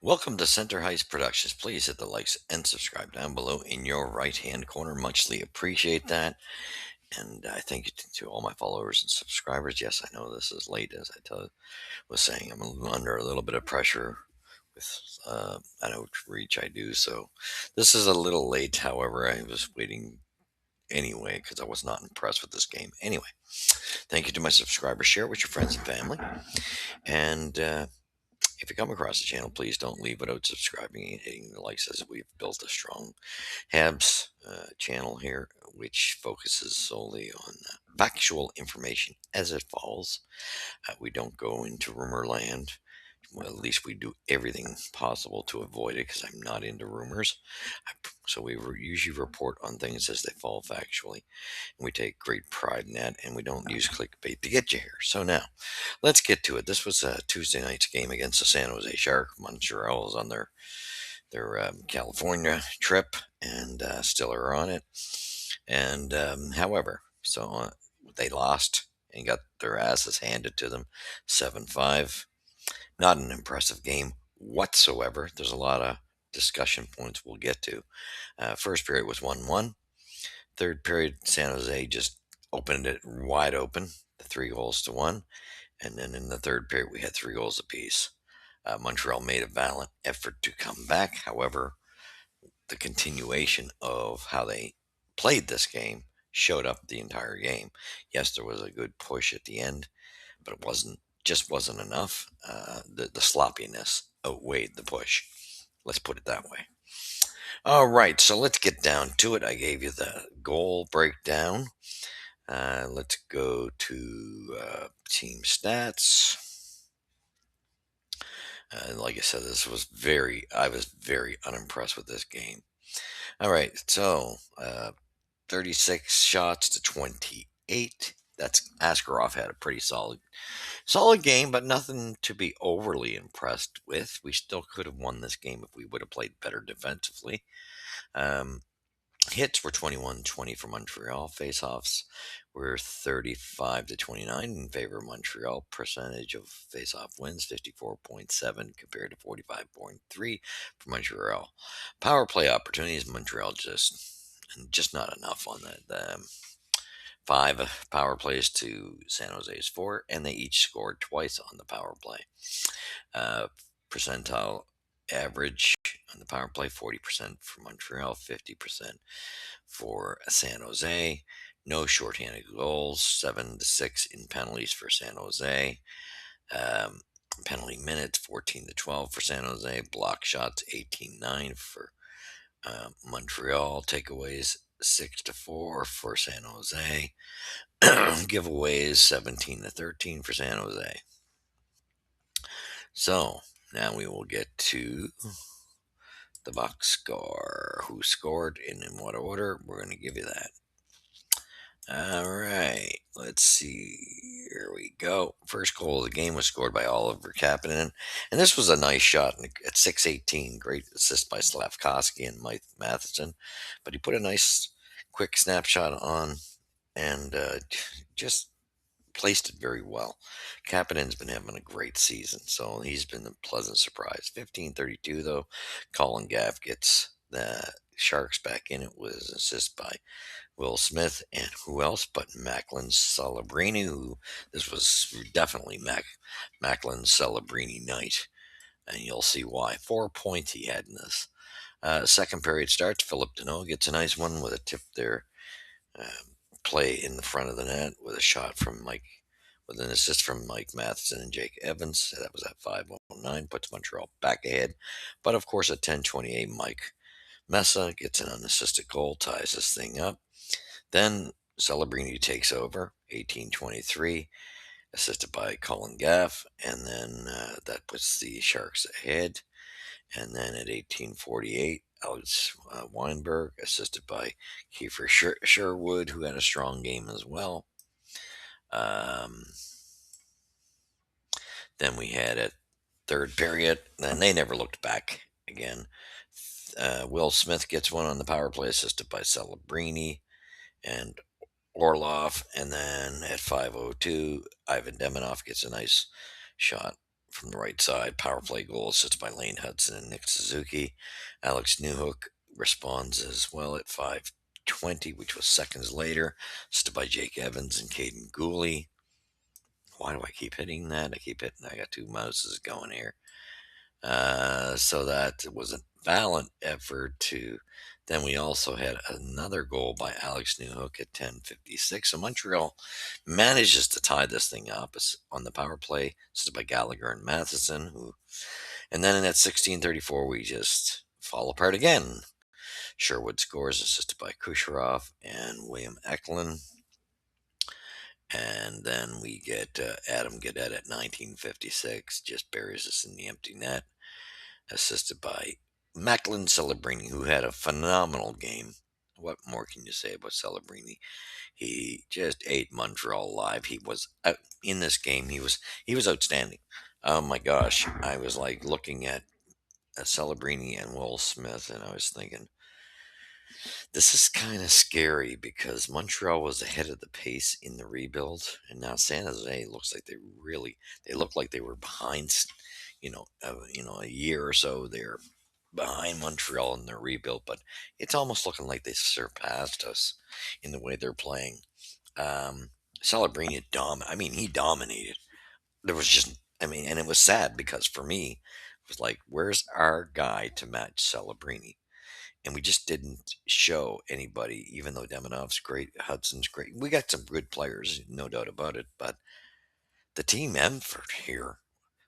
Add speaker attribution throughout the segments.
Speaker 1: Welcome to Center Heights Productions. Please hit the likes and subscribe down below in your right hand corner. Muchly appreciate that. And I thank you to all my followers and subscribers. Yes, I know this is late, as was saying. I'm under a little bit of pressure with an outreach I do. So this is a little late. However, I was waiting anyway because I was not impressed with this game. Anyway, thank you to my subscribers. Share it with your friends and family. And if you come across the channel, please don't leave without subscribing and hitting the likes, as we've built a strong Habs channel here, which focuses solely on factual information as it falls. We don't go into rumor land. Well, at least we do everything possible to avoid it because I'm not into rumors. So we usually report on things as they fall factually. And we take great pride in that, and we don't use clickbait to get you here. So now, let's get to it. This was a Tuesday night's game against the San Jose Shark. Montreal was on their California trip and still are on it. And however, they lost and got their asses handed to them 7-5. Not an impressive game whatsoever. There's a lot of discussion points we'll get to. First period was 1-1. Third period, San Jose just opened it wide open, the 3-1. And then in the third period, we had 3 goals apiece. Montreal made a valiant effort to come back. However, the continuation of how they played this game showed up the entire game. Yes, there was a good push at the end, but it wasn't enough. The sloppiness outweighed the push. Let's put it that way. All right, so let's get down to it. I gave you the goal breakdown. Let's go to team stats. Like I said, I was very unimpressed with this game. All right, so 36 shots to 28. That's Askarov had a pretty solid game, but nothing to be overly impressed with. We still could have won this game if we would have played better defensively. Um, Hits were 21-20 for Montreal. Faceoffs were 35 to 29 in favor of Montreal. Percentage of faceoff wins 54.7 compared to 45.3 for Montreal. Power play opportunities, Montreal just not enough on that. Five power plays to San Jose's four, and they each scored twice on the power play. Uh, Percentile average on the power play 40% for Montreal, 50% for San Jose. No shorthanded goals, 7-6 in penalties for San Jose. Um, Penalty minutes 14 to 12 for San Jose. Block shots 18-9 for Montreal. Takeaways 6-4 for San Jose. Giveaways 17 to 13 for San Jose. So now we will get to the box score. Who scored and in what order? We're going to give you that. All right, let's see. Here we go. First goal of the game was scored by Oliver Kapanen, and this was a nice shot at 6:18. Great assist by Slavkovsky and Mike Matheson, but he put a nice quick snapshot on and just placed it very well. Kapanen's been having a great season, so he's been a pleasant surprise. 15:32 though. Colin Gaff gets the Sharks back in. It was assist by Will Smith, and who else but Macklin Celebrini, who this was definitely Macklin Celebrini night, and you'll see why. 4 points he had in this. Second period starts. Philip Deneau gets a nice one with a tip there. Play in the front of the net with a shot from with an assist from Mike Matheson and Jake Evans. That was at 5:09, puts Montreal back ahead. But of course, at 10:28, Mike Messa gets an unassisted goal, ties this thing up. Then Celebrini takes over, 18:23, assisted by Colin Gaff, and then that puts the Sharks ahead. And then at 18:48, Alex Weinberg, assisted by Kiefer Sherwood, who had a strong game as well. Um, then we had a third period, and they never looked back again. Will Smith gets one on the power play, assisted by Celebrini and Orlov, and then at 5:02, Ivan Demonov gets a nice shot from the right side. Power play goal assisted by Lane Hudson and Nick Suzuki. Alex Newhook responds as well at 5:20, which was seconds later, assisted by Jake Evans and Caden Gooley. Why do I keep hitting that? I keep hitting. I got two mouses going here. So that was a valiant effort to. Then we also had another goal by Alex Newhook at 10:56. So Montreal manages to tie this thing up on the power play, assisted by Gallagher and Matheson. And then in that 16:34, we just fall apart again. Sherwood scores, assisted by Kucherov and William Eklund. And then we get Adam Gadet at 19:56, just buries us in the empty net, assisted by Macklin Celebrini, who had a phenomenal game. What more can you say about Celebrini? He just ate Montreal alive. He was out in this game. He was outstanding. Oh my gosh! I was like looking at Celebrini and Will Smith, and I was thinking, this is kind of scary because Montreal was ahead of the pace in the rebuild, and now San Jose looks like they look like they were behind, a year or so. They're behind Montreal in their rebuild, but it's almost looking like they surpassed us in the way they're playing. Um, Celebrini I mean, he dominated. There was just, I mean, and it was sad because for me, it was like, where's our guy to match Celebrini? And we just didn't show anybody, even though Demonov's great, Hudson's great. We got some good players, no doubt about it, but the team effort here,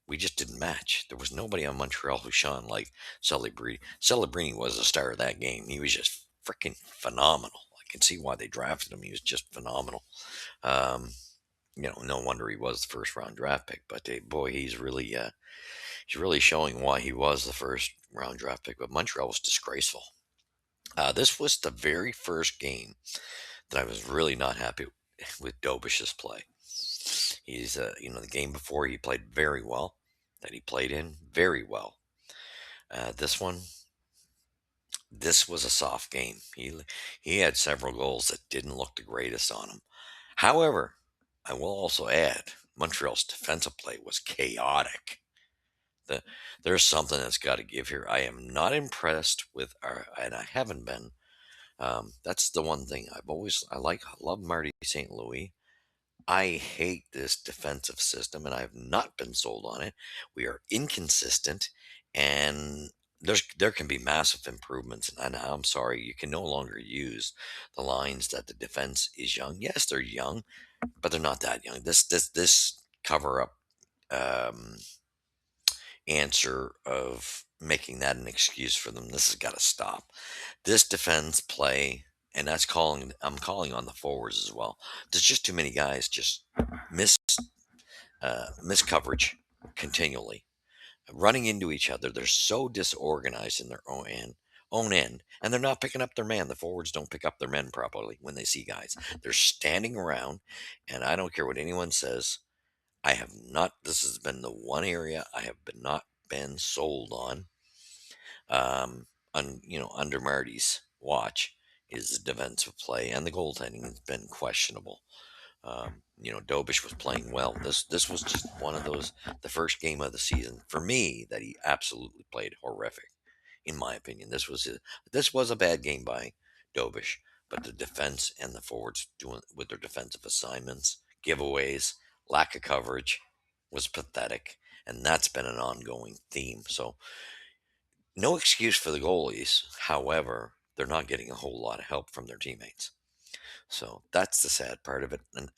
Speaker 1: we just didn't match. There was nobody on Montreal who shone like Celebrini. Celebrini was the star of that game. He was just freaking phenomenal. I can see why they drafted him. He was just phenomenal. Um, no wonder he was the first round draft pick. But boy, he's really showing why he was the first round draft pick. But Montreal was disgraceful. This was the very first game that I was really not happy with Dobish's play. He's, the game before he played very well, that he played in very well. This one, this was a soft game. He had several goals that didn't look the greatest on him. However, I will also add, Montreal's defensive play was chaotic. The, there's something that's got to give here. I am not impressed with and I haven't been. That's the one thing I love Marty St. Louis. I hate this defensive system, and I have not been sold on it. We are inconsistent, and there can be massive improvements. And I'm sorry, you can no longer use the lines that the defense is young. Yes, they're young, but they're not that young. This cover up um, answer of making that an excuse for them. This has got to stop. This defense play, and I'm calling on the forwards as well. There's just too many guys just miss miss coverage continually, running into each other. They're so disorganized in their own end, and they're not picking up their man. The forwards don't pick up their men properly when they see guys. They're standing around, and I don't care what anyone says. I have not. This has been the one area I have not been sold on. Under Marty's watch is the defensive play, and the goaltending has been questionable. Dobish was playing well. This was just one of those, the first game of the season for me that he absolutely played horrific. In my opinion, this was a bad game by Dobish, but the defense and the forwards doing with their defensive assignments, giveaways, lack of coverage was pathetic, and that's been an ongoing theme. So no excuse for the goalies. However, they're not getting a whole lot of help from their teammates. So that's the sad part of it. And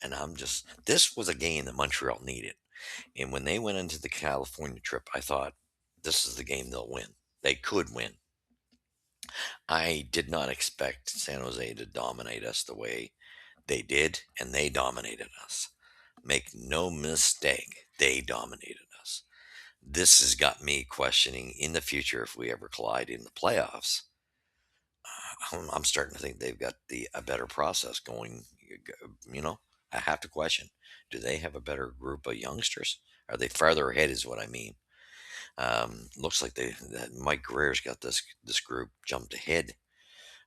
Speaker 1: this was a game that Montreal needed. And when they went into the California trip, I thought, this is the game they'll win. They could win. I did not expect San Jose to dominate us the way they did, and they dominated us. Make no mistake, they dominated us. This has got me questioning in the future if we ever collide in the playoffs. I'm starting to think they've got a better process going. You know, I have to question: do they have a better group of youngsters? Are they farther ahead? Is what I mean. Looks like that Mike Guerrero's got this group jumped ahead.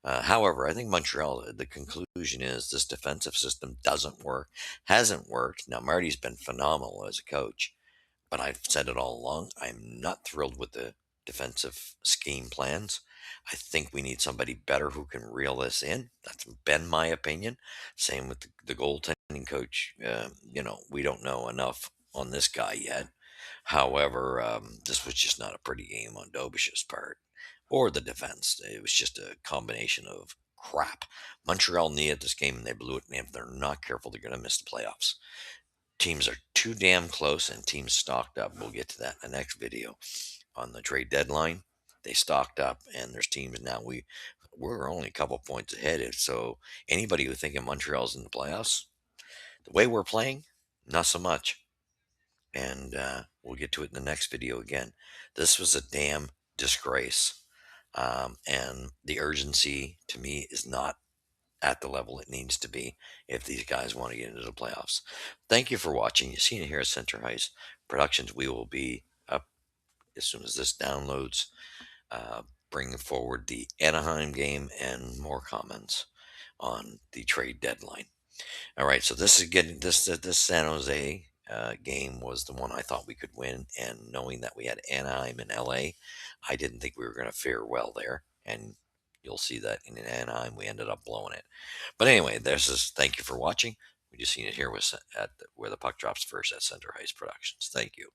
Speaker 1: However, I think Montreal. The conclusion is this defensive system doesn't work, hasn't worked. Now Marty's been phenomenal as a coach, But I've said it all along. I'm not thrilled with the defensive scheme plans. I think we need somebody better who can reel this in. That's been my opinion. Same with the goaltending coach. We don't know enough on this guy yet. However, this was just not a pretty game on Dobish's part or the defense. It was just a combination of crap. Montreal needed this game and they blew it. And if they're not careful, they're going to miss the playoffs. Teams are too damn close and teams stocked up. We'll get to that in the next video. On the trade deadline, they stocked up and there's teams now we're only a couple points ahead. So anybody who thinking Montreal's in the playoffs, the way we're playing, not so much. And we'll get to it in the next video again. This was a damn disgrace. And the urgency to me is not at the level it needs to be if these guys want to get into the playoffs. Thank you for watching. You've seen it here at Center Heights Productions. We will be up as soon as this downloads, uh, bringing forward the Anaheim game and more comments on the trade deadline. All right, so this is getting this San Jose game was the one I thought we could win, and knowing that we had Anaheim and LA, I didn't think we were going to fare well there, and you'll see that in Anaheim we ended up blowing it. But anyway, this is thank you for watching. We just seen it here with where the puck drops first at Center Heights Productions. Thank you.